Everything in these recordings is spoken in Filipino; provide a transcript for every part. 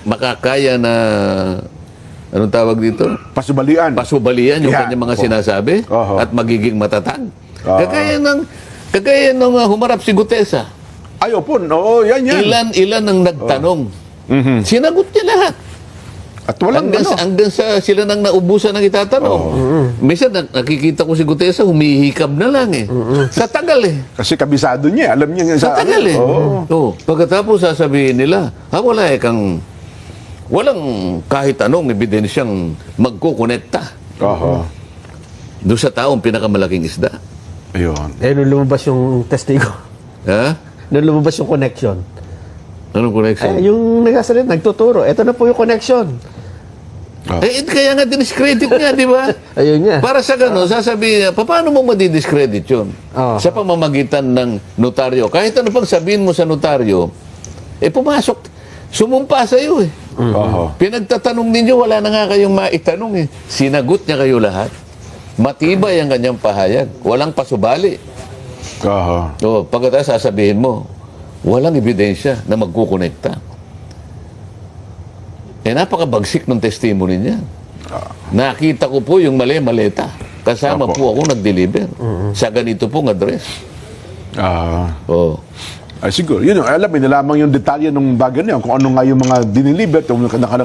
makakaya na anong tawag dito? Pasubalian. Pasubalian yung kanyang mga sinasabi at magiging matatag. Kagaya ng humarap si Gutesa. Ay, opo. Oo, yan. Ilan ang nagtanong. Sinagot niya lahat. At walang hanggang sa sila nang naubusan ng itatanong. Minsan nakikita ko si Gutesa, humihikab na lang eh. Sa tagal eh. Kasi kabisado niya. Alam niya. Sa tagal eh. Pagkatapos sasabihin nila, wala walang kahit anong ebidensyang magkukonekta. Doon sa taong pinakamalaking isda. Ayun. Nung lumabas yung testigo. Ha? Nung lumabas yung connection. Anong connection? Yung nagsasalit, nagtuturo. Ito na po yung connection. Kaya nga diniscredit niya, di ba? Ayun nga. Para sa gano'n, sasabihin niya, paano mo madidiscredit yun? Sa pamamagitan ng notaryo. Kahit ano pang sabihin mo sa notaryo, pumasok, sumumpa sa iyo eh. Pinagtatanong ninyo, wala na nga kayong maitanong eh. Sinagot niya kayo lahat. Matibay ang kanyang pahayag. Walang pasubali. Pagkatapos sasabihin mo, walang ebidensya na magkukonekta. Napakabagsik ng testimony niya. Nakita ko po yung maleta. Kasama po ako nag-deliver sa ganito pong address. Ay, siguro. Yun, alam, lamang yung detalye ng bagay niya, kung ano nga yung mga diniliber,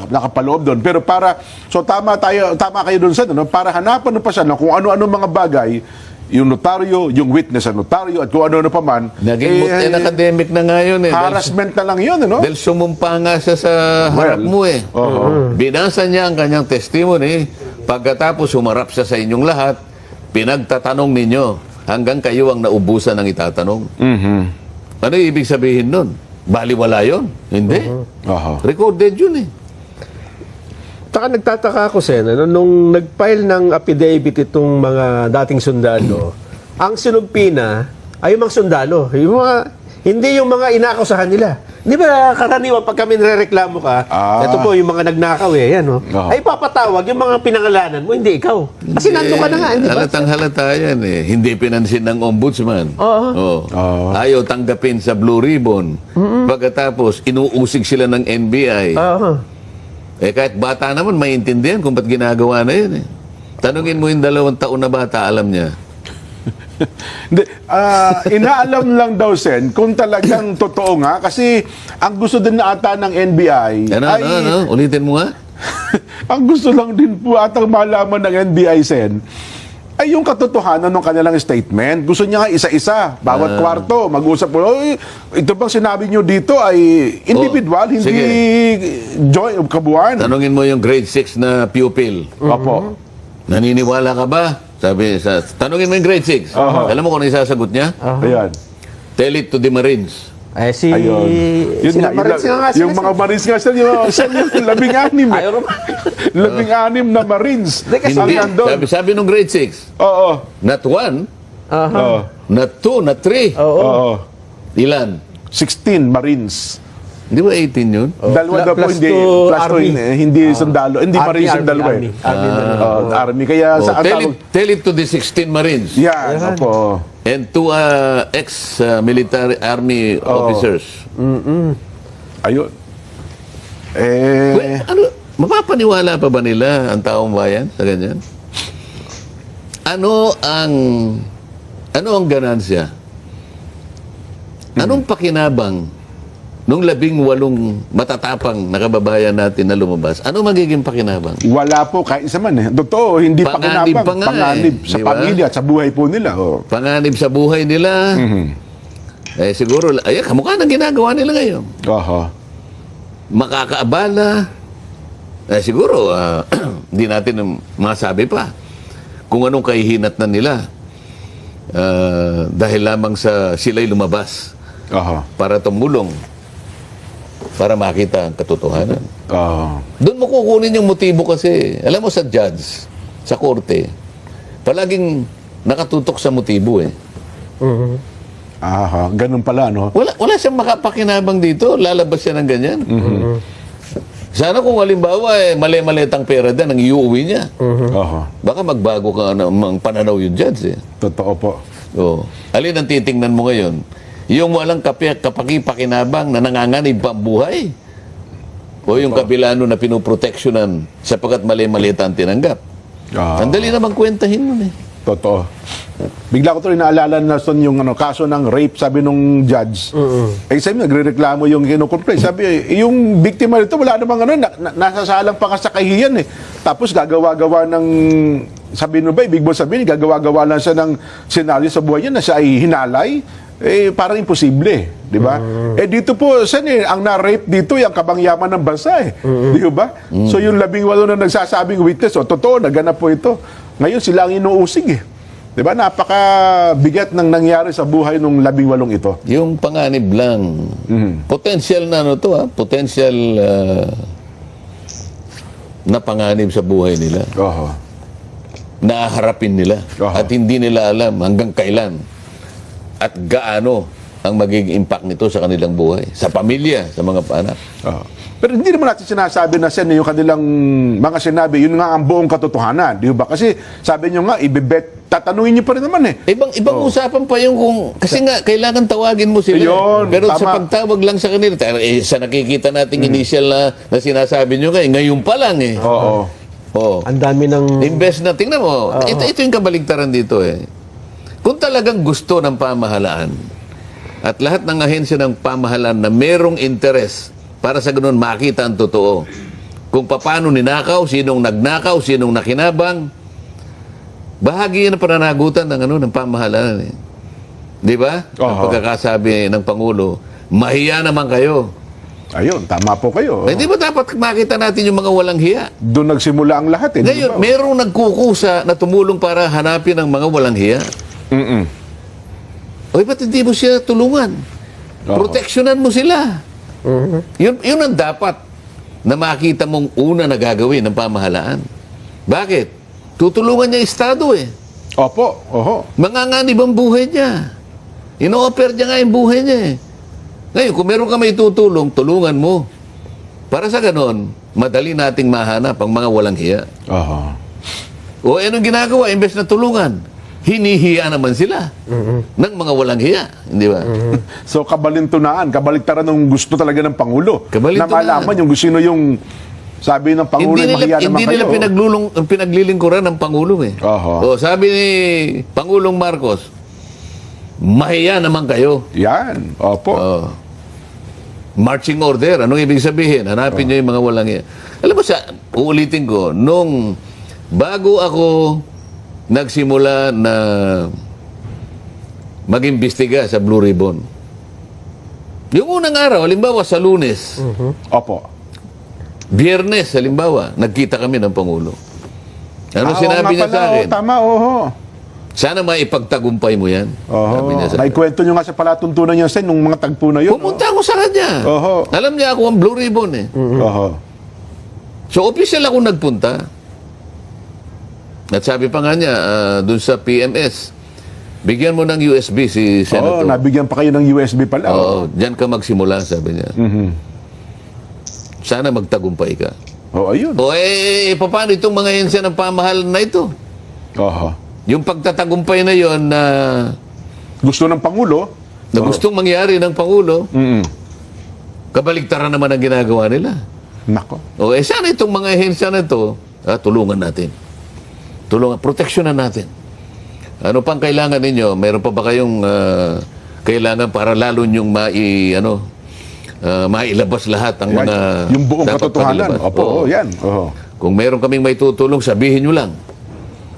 nakapaloob doon. Pero tama kayo doon sa, para hanapan pa siya kung ano-ano mga bagay, yung notaryo, yung witness sa notaryo, at kung ano-ano pa man. Naging academic na nga yun eh. Harassment na lang yun, Dahil sumumpa nga siya sa harap mo eh. Binasa niya ang kanyang testimony, pagkatapos humarap siya sa inyong lahat, pinagtatanong ninyo, hanggang kayo ang naubusan ng itatanong. Ano ibig sabihin nun? Baliwala yun? Hindi. Recorded yun eh. Nagtataka ako, Sen, nung nag-file ng affidavit itong mga dating sundalo, ang sinumpina ay yung mga sundalo. Hindi yung mga inaakusahan nila. Di ba karaniwan pag kami nirereklamo ka, ito po yung mga nagnakaw ay papatawag yung mga pinangalanan mo, hindi ikaw. Kasi nandun ka na nga, hindi ba? Halatang halata yan eh. Hindi pinansin ng ombudsman. Ayaw tanggapin sa Blue Ribbon. Pagkatapos, inuusig sila ng NBI. Kahit bata naman, maintindihan kung ba't ginagawa na yun eh. Tanungin mo yung 2 taon na bata, alam niya. Hindi, inaalam lang daw, Sen, kung talagang totoo nga. Kasi ang gusto din na ata ng NBI Ulitin mo nga? ang gusto lang din po atang malaman ng NBI, Sen, ay yung katotohanan ng kanilang statement. Gusto niya nga isa-isa, bawat kwarto, mag-usap po. Ito bang sinabi niyo dito ay individual, hindi joint, kabuuan. Tanungin mo yung grade 6 na pupil. Naniniwala ka ba? Tanungin mo yung grade 6. Alam mo kung ano isasagot niya? Ayan. Tell it to the Marines. Yun nga, yung mga Marines nga yung 16 16 na Marines. Hindi. Sabi nung grade 6. Not 1. Not 2, not 3. Ilan? 16 Marines. Hindi ba 18 yun? Dalawa daw po, hindi sundalo. Hindi Marines yung dalawa eh. Army. Kaya sa tell it to the 16 Marines. Yeah, opo. And 2 ex-military army officers. Ayun. Mapapaniwala pa ba nila ang taong bayan sa ganyan? Ano ang ganansya? Anong pakinabang nung 18 matatapang na kababayan natin na lumabas? Ano magiging pakinabang? Wala po, kahit isa man eh. Totoo, hindi pakinabang. Panganib sa pamilya at sa buhay po nila. Panganib sa buhay nila. Siguro, kamukha ng ginagawa nila ngayon. Makakaabala. Siguro, hindi natin masabi pa kung anong kahihinat na nila dahil lamang sa sila'y lumabas para tumulong para makita ang katotohanan. Doon mo kukunin yung motibo kasi. Alam mo sa judge, sa korte, palaging nakatutok sa motibo eh. Ganun pala, no? Wala siyang makapakinabang dito. Lalabas siya ng ganyan. Sana kung halimbawa mali-malitang pera din ang iuwi niya. Baka magbago ka ng pananaw yung judge eh. Totoo po. Alin ang titingnan mo ngayon? Yung walang kapakipakinabang na nanganganib pa ang buhay. O yung kabila nun na pinoproteksyonan sapagkat mali-maliit ang tinanggap. Ang dali naman kwentahin nun eh. Totoo. Bigla ko tuloy naalala na son yung kaso ng rape, sabi nung judge. Sabi nagrereklamo yung kinukomplain. Sabi, yung biktima nito wala namang nasasalang pa ka sa kahiyan eh. Tapos gagawa-gawa ng, sabi nung ba, ibig mo sabihin, gagawa-gawa lang siya ng senaryo sa buhay niya na siya ay hinalay. Parang imposible, di ba? Dito po, ang na-rape dito, yung kabangyaman ng bansa eh. Di ba? So yung 18 na nagsasabing witness, totoo, naganap po ito. Ngayon sila ang inuusig eh. Di ba? Napakabigat ng nangyari sa buhay ng 18 ito. Yung panganib lang. Potential na potential na panganib sa buhay nila. Naaharapin nila. At hindi nila alam hanggang kailan at gaano ang magiging impact nito sa kanilang buhay, sa pamilya, sa mga anak. Pero hindi naman natin sinasabi na yung kanilang mga sinabi, yun nga ang buong katotohanan, di ba? Kasi sabi nyo nga, tatanungin nyo pa rin naman eh. Ibang usapan pa yung kung, kasi nga, kailangan tawagin mo sila. Yun, pero tama. sa pagtawag lang sa kanila, sa nakikita nating initial na sinasabi nyo ngayon pa lang eh. Ang dami ng... Invest na, tingnan mo, ito yung kabaligtaran dito eh. Kung talagang gusto ng pamahalaan at lahat ng ahensya ng pamahalaan na merong interes para sa ganun makita ang totoo, kung paano ninakaw, sinong nagnakaw, sinong nakinabang, bahagi yan ang pananagutan ng pamahalaan. Eh. Di ba? Ang pagkakasabi ng Pangulo, mahiya naman kayo. Ayun, tama po kayo. Di ba dapat makita natin yung mga walang hiya? Doon nagsimula ang lahat eh. Ngayon, merong nagkukusa na tumulong para hanapin ang mga walang hiya. O ba't hindi mo siya tulungan? Proteksyonan mo sila. Yun ang dapat na makita mong una na gagawin ng pamahalaan. Bakit? Tutulungan niya Estado eh. Opo. Manganganib ang buhay niya. Ino-offer niya nga yung buhay niya eh. Ngayon, kung meron ka may tutulong, tulungan mo. Para sa ganon, madali nating mahanap ang mga walang hiya. O anong ginagawa? Imbes na tulungan, hinihiya naman sila ng mga walang hiya. Hindi ba? So, kabaliktaran ng gusto talaga ng Pangulo. Na Kabaliktaran. malaman yung gusto yung sabi ng Pangulo, mahiya naman Hindi nila pinaglilingkuran ng Pangulo eh. O, sabi ni Pangulong Marcos, mahiya naman kayo. Yan. Opo. Marching order. Anong ibig sabihin? Hanapin nyo yung mga walang hiya. Alam mo, uulitin ko, bago ako nagsimula na mag-imbestiga sa Blue Ribbon, yung unang araw, halimbawa sa Lunes, Opo. Biyernes, halimbawa, nagkita kami ng Pangulo. Ano sinabi niya sa akin? Tama, Sana maipagtagumpay mo yan. Sabi niya sa akin. Naikwento nyo nga sa palatuntunan niya, nung mga tagpo na yun. Pumunta ako sa kanya. Alam niya ako ang Blue Ribbon eh. So, official ako nagpunta. At sabi pa nga niya, dun sa PMS, bigyan mo ng USB si Senator. Nabigyan pa kayo ng USB pala. Diyan ka magsimula, sabi niya. Sana magtagumpay ka. Ayun. Paano itong mga hensya ng pamahalan na ito? Yung pagtatagumpay na yon na gusto ng Pangulo, na gustong mangyari ng Pangulo, kabaligtaran naman ang ginagawa nila. Nako. Sana itong mga hensya na ito, tulungan natin. Proteksyonan natin. Ano pang kailangan ninyo? Meron pa ba kayong kailangan para lalo nyong mailabas lahat ang mga yung buong dapat katotohanan. paglabas? Yan. Kung meron kaming may tutulong, sabihin nyo lang.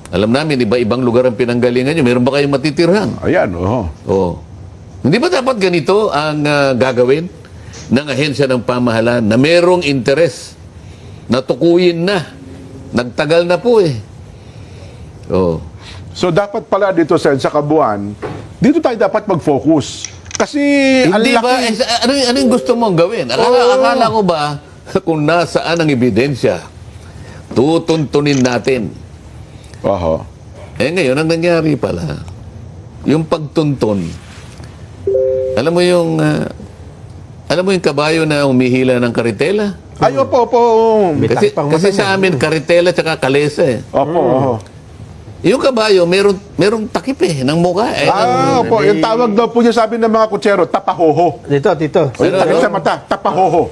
Alam namin, iba-ibang lugar ang pinanggalingan nyo. Meron ba kayong matitirhan? Ayan, Hindi ba dapat ganito ang gagawin ng ahensya ng pamahalaan na merong interes na tukuyin na? Nagtagal na po eh. So, dapat pala dito, Sen, sa kabuuan, dito tayo dapat mag-focus. Kasi, hindi ba? Ano yung gusto mong gawin? Akala ko ba kung nasaan ang ebidensya, tutuntunin natin. Ngayon, ang nangyari pala, yung pagtuntun, alam mo yung kabayo na humihila ng karitela? Ay, opo. Kasi sa amin, karitela tsaka kalesa eh. Yung kabayo, merong takip ng mukha. Opo, yung tawag daw po niya, sabi ng mga kutsero, tapahoho. Dito. O yung takip sa mata, tapahoho.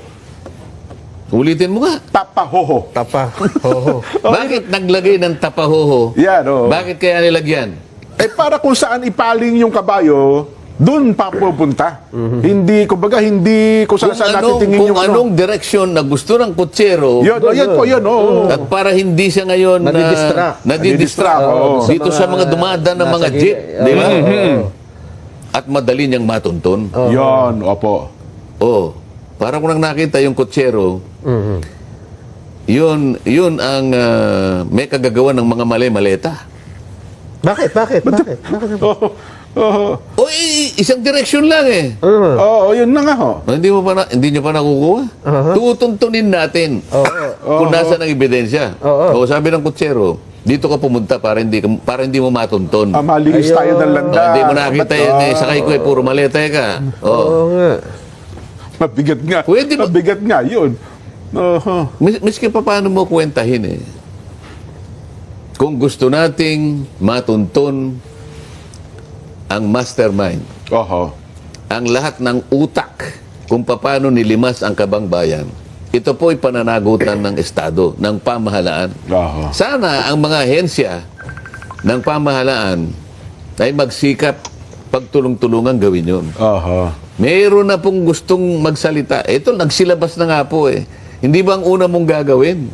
Ulitin mo nga. Tapahoho. Tapa. Hoho. Bakit naglagay ng tapahoho? Yan, o. Bakit kaya nilagyan? Para kung saan ipaling yung kabayo, doon pa pupunta. Hindi, kumbaga, hindi kung saan natin tingin yung anong direksyon na gusto ng kutsero, Yun. at para hindi siya ngayon Nadidistract, oo. dito sa mga dumadaan ng mga nasa jeep, gilid. di ba? At madali niyang matunton. Yun, opo. Para kung nang nakita yung kutsero, yun ang may kagagawa ng mga maleta. Bakit? Isang direksyon lang Oo, yun na nga ho. Hindi niyo pa nakukuha. Tutuntunin natin kung nasa ng ebidensya. Sabi ng kutsero, dito ka pumunta para hindi mo matunton. Malinis tayo ng landa. Hindi mo nakita sakay ko puro maleta ka. Oo nga. Mabigat nga. Pwede ba- Mabigat nga, yun. Miski pa paano mo kwentahin Kung gusto nating matunton ang mastermind, ang lahat ng utak kung paano nilimas ang kabangbayan, ito po'y pananagutan ng Estado, ng pamahalaan. Sana ang mga ahensya ng pamahalaan ay magsikap pagtulong-tulungan gawin yun. Meron na pong gustong magsalita. Ito, nagsilabas na nga po Hindi ba ang una mong gagawin?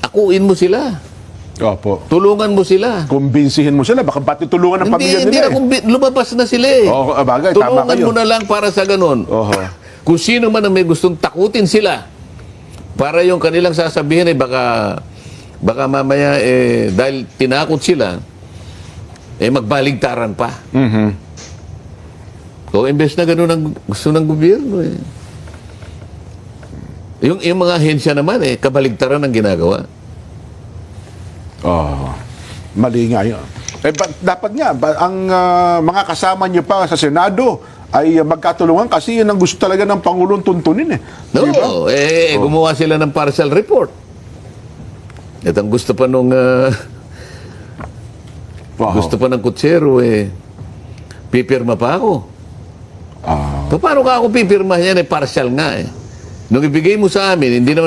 Akuin mo sila. Opo. Tulungan mo sila. Kumbinsihin mo sila, baka pati tulungan ng pamilya Hindi nila. lumabas na sila Bagay, tama Tulungan kayo. mo na lang para sa ganun. Kung sino man ang may gustong takutin sila, para yung kanilang sasabihin baka mamaya dahil tinakot sila, magbaligtaran pa. Imbes na ganun ang gusto ng gobyerno Yung mga ahensya naman kabaligtaran ang ginagawa. Mali nga yun. Dapat nga, ang mga kasama niyo pa sa Senado ay magkatulungan kasi yun ang gusto talaga ng Pangulong tuntunin No, Di ba? gumawa sila ng partial report. At ang gusto pa nung gusto pa ng kutsero pipirma pa ako. Paano ka ako pipirma yan partial nga Nung ibigay mo sa amin, hindi na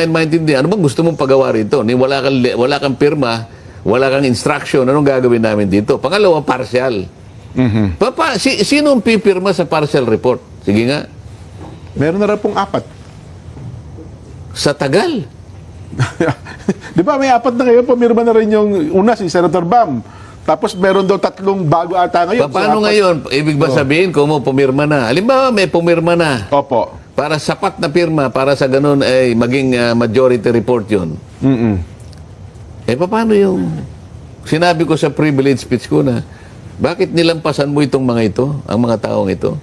maintindihan. Ano bang gusto mong pagawa rito? Wala kang pirma, wala kang instruction. Anong gagawin namin dito? Pangalawa, partial. Sino ang pipirma sa partial report? Sige nga. Meron na rin pong 4. Sa tagal. Di ba may 4 na ngayon, pumirma na rin yung una, si Senator Bam. Tapos meron daw 3 bago ata ngayon. Paano So, 4. ngayon? Ibig ba sabihin, kung mo pumirma na? Halimbawa, may pumirma na. Opo. Para sapat na pirma, para sa ganun ay maging majority report yun. Paano yung sinabi ko sa privilege speech ko na bakit nilampasan mo itong mga ito, ang mga taong ito?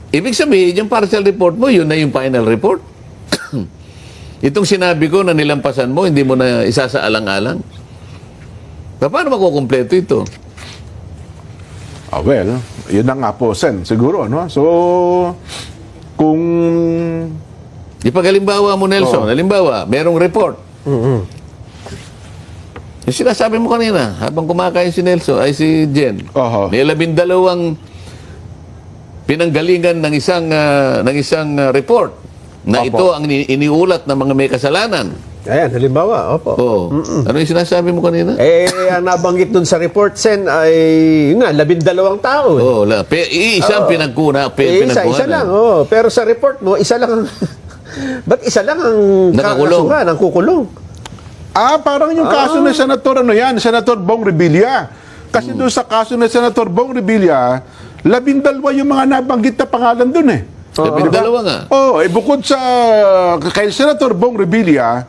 Ibig sabihin, yung partial report mo, yun na yung final report. Itong sinabi ko na nilampasan mo, hindi mo na isasaalang-alang. Paano makukumpleto ito? Well, yun na nga po, Sen, siguro, no? So, kung... Ipag-halimbawa mo, Nelson. Halimbawa, merong report. Yung sinasabi mo kanina, habang kumakain si Nelson, ay si Jen, may 12 pinanggalingan ng isang report na ito ang iniulat ng mga may kasalanan. Ayan, halimbawa, opo. Ano yung sinasabi mo kanina? Ang nabanggit dun sa report, Sen, ay, yun nga, 12 tao. Isang pinagkuna. Isa lang, pero sa report mo, isa lang ang... Ba't isa lang ang Nakakulong. kakasuhan, ang kukulong? Parang yung kaso ng Senator, Senator Bong Revilla. Kasi doon sa kaso ng Senator Bong Revilla, 12 yung mga nabanggit na pangalan doon 12 nga. Bukod sa kay Senator Bong Revilla,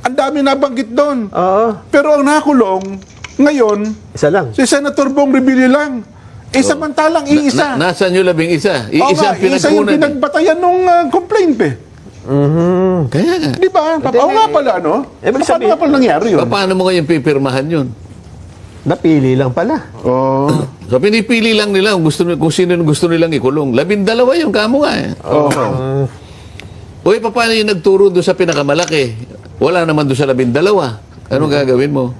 ang dami nabanggit doon. Pero ang nakulong, ngayon, Isa lang. si Senator Bong Revilla lang. Samantalang iisa. Nasaan yung 11? Iisang Isa yung pinagkunan. pinagbatayan nung complaint Kaya nga. Di ba? Nga pala, no? Ibig Paano sabihin- nga pala nangyari yun? Paano mo ngayon pipirmahan yun? Napili lang pala. So, pinipili lang nila kung sino gusto nilang ikulong. 12 yung kamo nga paano yung nagturo doon sa pinakamalaki? Wala naman doon sa 12. Anong gagawin mo?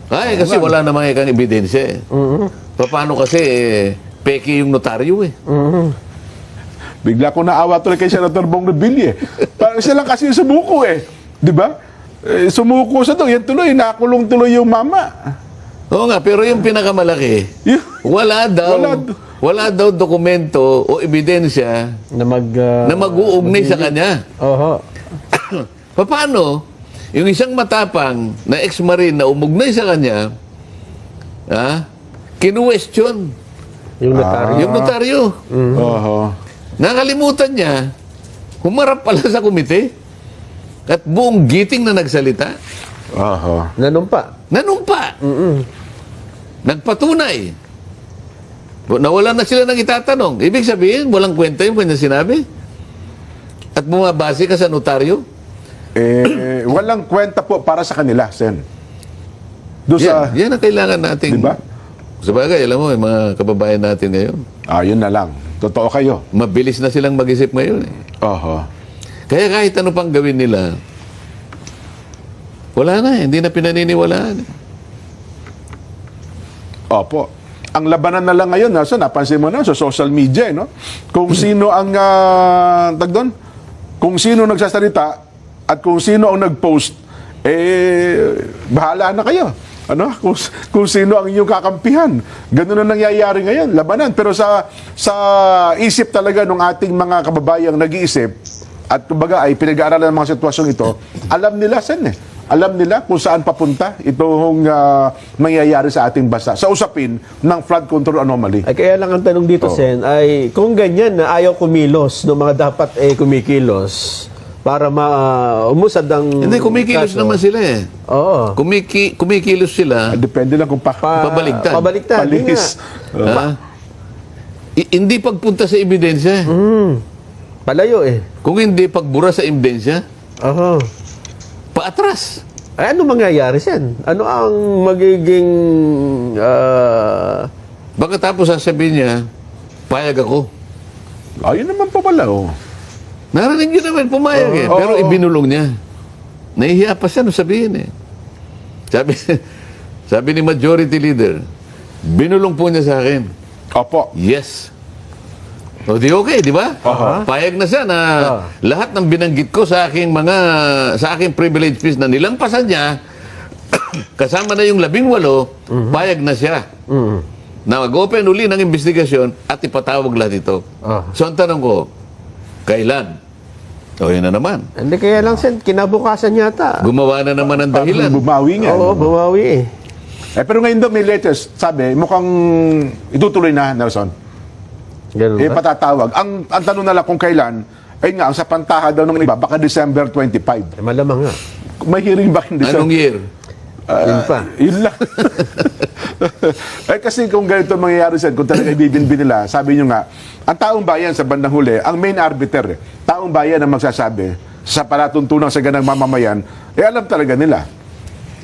Ay, kasi wala namang ikang ebidensya eh. Paano kasi peki yung notaryo eh. Bigla ko naawa tuloy kay Senator Bong Revilla. Parang siya lang kasi yung sumuko eh. Di ba? Sumuko siya doon. Yan tuloy, nakulong tuloy yung mama. Oo nga, pero yung pinakamalaki, wala daw dokumento o ebidensya na mag-uugnay sa kanya. Oho. Paano? Yung isang matapang na ex-marine na umugnay sa kanya, kinuwestiyon Yung notaryo. yung notaryo. Oho. Nakalimutan niya, humarap pala sa komite at buong giting na nagsalita, Oho. Nanumpa. nanumpa. Nagpatunay. Nawalan na sila ng itatanong. Ibig sabihin, walang kwenta yung kanya sinabi. At bumabase ka sa notaryo. Walang kwenta po para sa kanila, Sen. Doon sa... Yan ang kailangan nating... Diba? Sabagay, alam mo, yung mga kababayan natin ngayon, Yun na lang. Totoo kayo. mabilis na silang mag-isip ngayon. Eh. Oho. Kaya kahit ano pang gawin nila, wala na, hindi na pinaniniwalaan. Opo. Ang labanan na lang ngayon, napansin mo na sa social media, no? Kung sino ang, tag doon? Kung sino nagsasalita at kung sino ang nag-post, bahala na kayo. Ano? Kung sino ang inyong kakampihan. Ganun na nangyayari ngayon, labanan. Pero sa isip talaga ng ating mga kababayang nag-iisip, at kumbaga ay pinag-aaralan ng mga sitwasyong ito, alam nila, Sen eh. Alam nila kung saan papunta itong mangyayari sa ating bansa sa usapin ng flood control anomaly. Ay, kaya lang ang tanong dito, Sen, ay kung ganyan na ayaw kumilos ng mga dapat kumikilos para umusad ang Hindi, kumikilos kaso. naman sila eh. Oo. Kumikilos sila, Depende lang kung pabaligtad. Pabaligtad. yun palihis. nga. Hindi pagpunta sa ebidensya. Palayo eh. Kung hindi pagbura sa ebidensya, Oo. paatras. Ay, ano mangyayari, Sen? Ano ang magiging... Baka tapos sasabihin niya, payag ako. Ayun naman pa pala, oh. Narinig niyo naman, pumayag eh. Pero ibinulong niya. Nahihiya pa siya nung sabihin eh. Sabi ni Majority Leader, binulong po niya sa akin. Opo. Yes. O di okay, di ba? Payag na siya na lahat ng binanggit ko sa aking privilege fees na nilampasan niya, kasama na yung 18, payag na siya. Na mag-open uli ng investigasyon at ipatawag lahat ito. So ang tanong ko, kailan? O yun na naman. Hindi kaya lang, Sen, kinabukasan yata. Gumawa na naman ng dahilan. Bumawi nga. Oo, bumawi eh. Pero ngayon daw may latest, sabi, mukhang itutuloy na, Nelson. Ganun ba? Patatawag. Ang tanong na lang kung kailan, ayun nga, ang sa pantaha daw ng iba, baka December 25. Malamang nga. May hearing ba in December? Anong year? Yun pa. Yun lang. Kasi kung ganito mangyayari sa'yo, kung talaga ibibinbin nila, sabi nyo nga, ang taong bayan sa bandang huli, ang main arbiter, taong bayan ang magsasabi sa palatuntunan sa ganang mamamayan, alam talaga nila.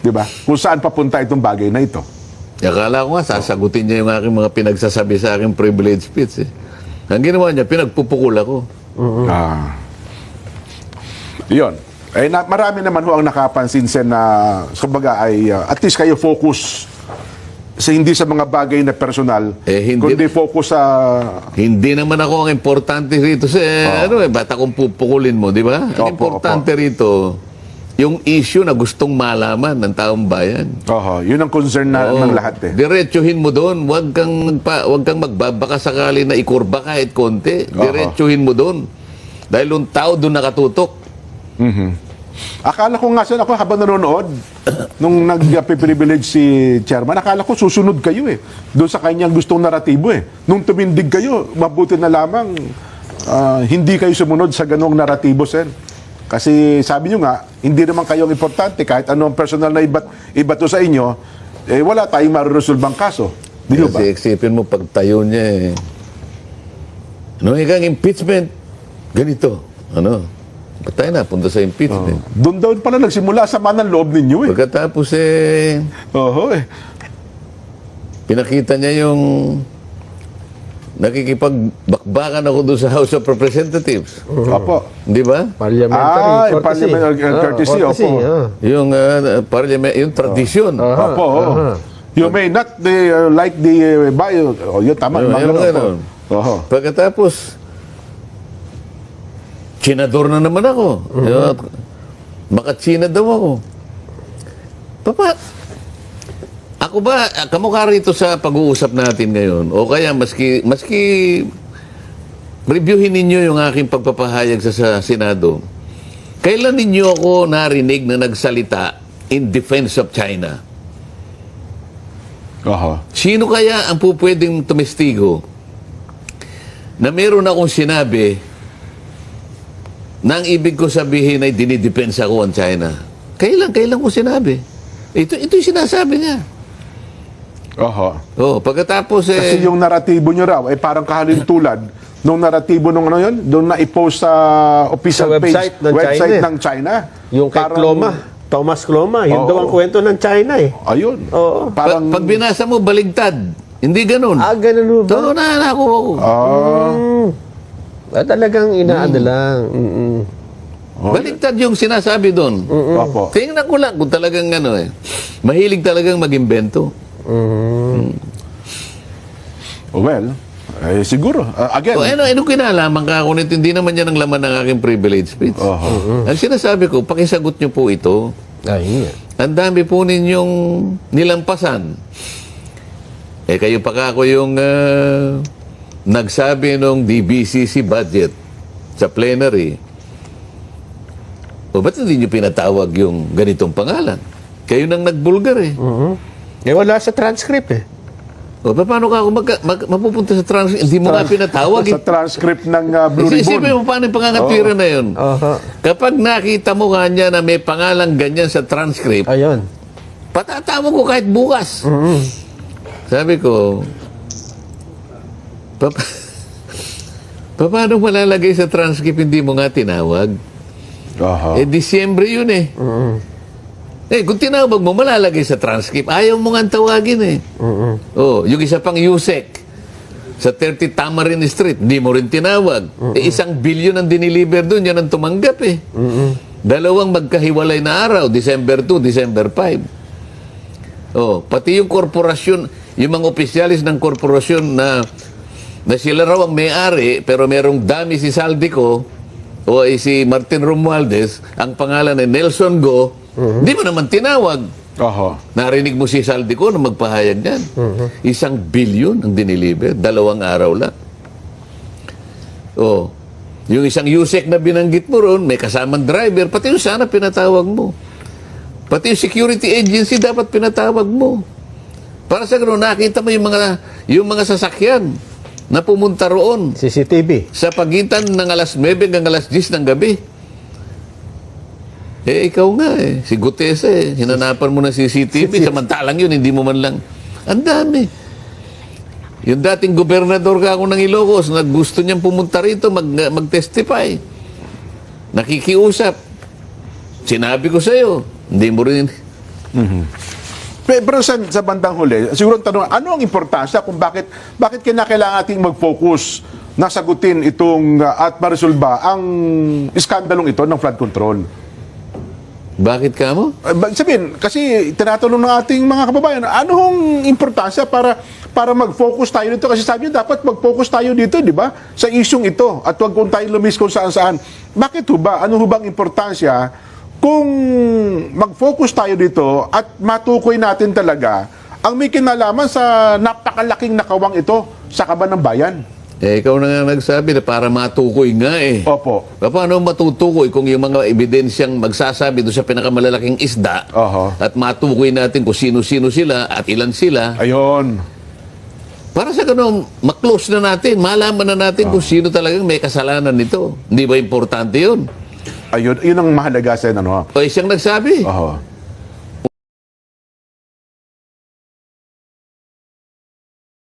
Di ba? Kung saan papunta itong bagay na ito. Akala ko nga, sasagutin niya yung aking mga pinagsasabi sa aking privilege speech eh. Ang ginawa niya, pinagpupukul ako. Yun. Marami naman ho ang nakapansin Sen na kumbaga ay at least kayo focus sa hindi sa mga bagay na personal, Hindi. kundi focus sa Hindi naman ako ang importante rito sa, ba't akong pupukulin mo, di ba? Ang importante rito, yung issue na gustong malaman ng taong bayan. yun ang concern ng lahat eh. Diretsuhin mo doon, wag kang magbabaka sakali na ikurba kahit konti. Diretsuhin mo doon. Dahil yung tao doon nakatutok. Akala ko nga Sen, ako habang nanonood nung nag-privilege si chairman, akala ko susunod kayo eh. Doon sa kanyang gustong naratibo eh. Nung tumindig kayo, mabuti na lamang hindi kayo sumunod sa ganong naratibo, Sen. Kasi sabi nyo nga, hindi naman kayong importante kahit anong personal na iba to sa inyo, wala tayong mareresolbang kaso. Di ba? Kasi eksipin mo, pagtayo niya eh. Ano ikang impeachment? Ganito. Ba't tayo napunta sa impeachment? Doon daw pala nagsimula sa ng loob ninyo eh. Pagkatapos Oho eh. pinakita niya yung nakikipagbakbakan ako doon sa House of Representatives. Opo. Di ba? Parliamentary courtesy. Courtesy, opo. Yung yung tradisyon. Opo. You may not like the bio. Yun, tama. Yung ganun. Oho. Pagkatapos, Chinador na naman ako. Makatsina daw ako. Papa, ako ba, kamukha rito sa pag-uusap natin ngayon, o kaya maski reviewin ninyo yung aking pagpapahayag sa Senado, kailan ninyo ako narinig na nagsalita in defense of China? Oho. Sino kaya ang pupwedeng tumestigo na meron akong sinabi na ang ibig ko sabihin ay dinidepensa ko ang China? Kailan ko sinabi? Ito yung sinasabi niya. Oho. Oh, pagkatapos Kasi yung naratibo nyo raw ay parang kahalintulad nung naratibo nung ano yun, doon na i-post sa official Sa website page, ng website China. ng China. Yung kay Thomas Cloma, yun Oo. daw ang kwento ng China eh. Ayun. Oo. Parang pag binasa mo, baligtad. Hindi ganun. Ganun ho ba? Oo, nakuha ko. Talagang inaano lang. Baligtad yung sinasabi doon. Opo. Tingnan ko lang kung talagang ano eh. Mahilig talagang mag-imbento. Well, siguro. Again. O ano kinalaman ka kung hindi naman yan ang laman ng aking privilege speech. Ang sinasabi ko, pakisagot nyo po ito. Ay, Ang dami po ninyong nilampasan. Kayo pa ka ako yung nagsabi nung DBCC budget sa plenary. O ba't hindi nyo pinatawag yung ganitong pangalan? Kayo nang nagbulgar eh. wala sa transcript eh. O paano ka ako mapupunta sa transcript? Hindi mo nga pinatawag eh. Sa transcript ng Blue Isipin Ribbon. mo paano yung pangangatwiran na yun. Kapag nakita mo nga niya na may pangalang ganyan sa transcript, Ayun. patatawag ko kahit bukas. Sabi ko, paano malalagay sa transcript hindi mo nga tinawag? Oho. Disyembre yun eh. Kung tinawag mo, malalagay sa transcript. Ayaw mo nga tawagin eh. Yung isa pang USEC sa 30 Tamarin Street, di mo rin tinawag. 1 billion ang diniliver doon, yan ang tumanggap eh. Dalawang magkahiwalay na araw, December 2, December 5. Pati yung korporasyon, yung mga opisyalis ng korporasyon na sila raw ang may-ari, pero merong dami si Saldico, o si Martin Romualdez, ang pangalan ay Nelson Go, di mo naman tinawag. Oho. Narinig mo si Saldico na magpahayag yan. 1 billion ang diniliver, 2 araw lang. Yung isang USEC na binanggit mo ron, may kasamang driver, pati yung sana pinatawag mo. Pati yung security agency dapat pinatawag mo. Para sa gano'n, nakita mo yung mga sasakyan na pumunta roon CCTV. sa pagitan ng alas 9 hanggang alas 10 ng gabi. Ikaw nga si Gutesa hinanapan mo ng CCTV, samantalang yun, hindi mo man lang. Ang dami. Yung dating gobernador ka ako ng Ilocos, na gusto niyang pumunta rito, mag-testify. Nakikiusap. Sinabi ko sa'yo, hindi mo rin. Pero sa bandang huli, siguro ang tanong, ano ang importansya kung bakit kinakailangan ating mag-focus na sagutin itong at maresolba ang iskandalong ito ng flood control? Bakit ka mo? Sabihin, kasi tinatanong ng ating mga kababayan, ano hong importansya para mag-focus tayo dito? Kasi sabi nyo, dapat mag-focus tayo dito, di ba? Sa isyong ito. At huwag kung tayo lumis kung saan-saan. Bakit ho ba? Ano ho bang importansya kung mag-focus tayo dito at matukoy natin talaga ang may kinalaman sa napakalaking nakawang ito sa kaban ng bayan? Ikaw na nga nagsabi na para matukoy nga eh. Opo. Paano matutukoy kung yung mga ebidensyang magsasabi doon sa pinakamalalaking isda at matukoy natin kung sino-sino sila at ilan sila? Ayun. Para sa ganun, maklose na natin, malaman na natin kung sino talagang may kasalanan nito. Hindi ba importante yun? Ayun, yun ang mahalaga sa ano. O siyang nagsabi. Oho.